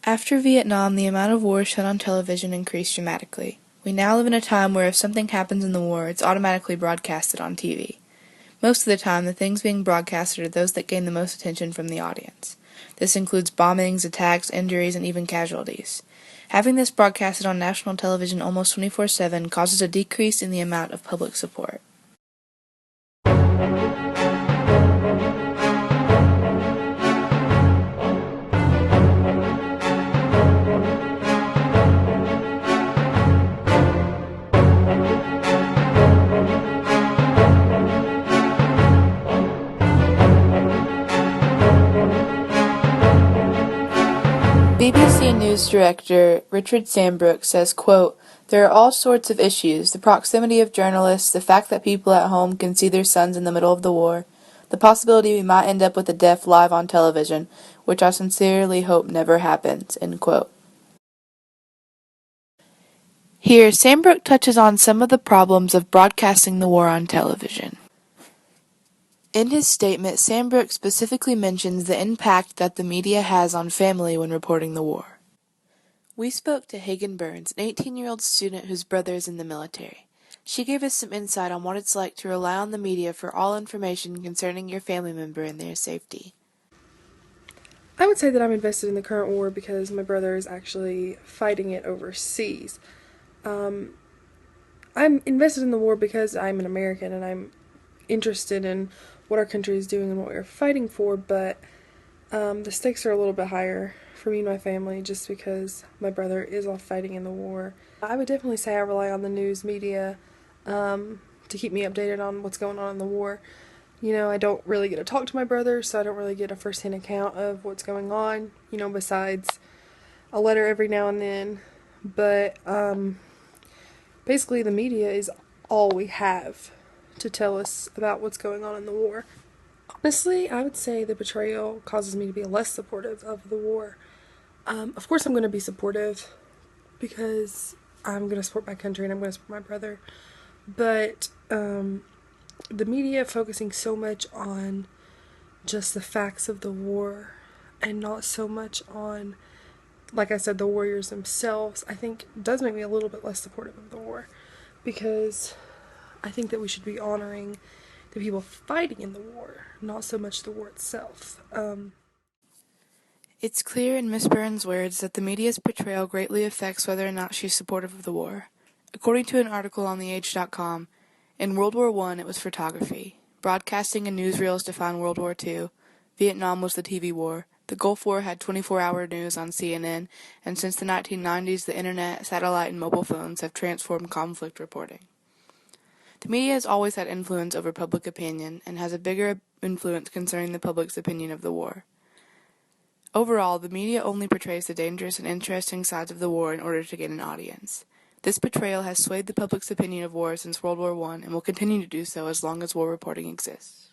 After Vietnam, the amount of war shown on television increased dramatically. We now live in a time where if something happens in the war, it's automatically broadcasted on TV. Most of the time, the things being broadcasted are those that gain the most attention from the audience. This includes bombings, attacks, injuries, and even casualties. Having this broadcasted on national television almost 24/7 causes a decrease in the amount of public support. BBC News director Richard Sambrook says, quote, "There are all sorts of issues, the proximity of journalists, the fact that people at home can see their sons in the middle of the war, the possibility we might end up with a death live on television, which I sincerely hope never happens," end quote. Here, Sambrook touches on some of the problems of broadcasting the war on television. In his statement, Sambrook specifically mentions the impact that the media has on family when reporting the war. We spoke to Hagen Burns, an 18-year-old student whose brother is in the military. She gave us some insight on what it's like to rely on the media for all information concerning your family member and their safety. I would say that I'm invested in the current war because my brother is actually fighting it overseas. I'm invested in the war because I'm an American and I'm interested in what our country is doing and what we're fighting for, but the stakes are a little bit higher for me and my family just because my brother is off fighting in the war. I would definitely say I rely on the news media to keep me updated on what's going on in the war. You know, I don't really get to talk to my brother, so I don't really get a first-hand account of what's going on, you know, besides a letter every now and then. But basically the media is all we have to tell us about what's going on in the war. Honestly, I would say the betrayal causes me to be less supportive of the war. Of course I'm going to be supportive because I'm going to support my country and I'm going to support my brother. But the media focusing so much on just the facts of the war and not so much on, like I said, the warriors themselves, I think does make me a little bit less supportive of the war, because I think that we should be honoring the people fighting in the war, not so much the war itself. It's clear in Miss Burns' words that the media's portrayal greatly affects whether or not she's supportive of the war. According to an article on theage.com, in World War I it was photography. Broadcasting and newsreels defined World War II. Vietnam was the TV war. The Gulf War had 24-hour news on CNN, and since the 1990s the internet, satellite, and mobile phones have transformed conflict reporting. The media has always had influence over public opinion and has a bigger influence concerning the public's opinion of the war. Overall, the media only portrays the dangerous and interesting sides of the war in order to gain an audience. This portrayal has swayed the public's opinion of war since World War I and will continue to do so as long as war reporting exists.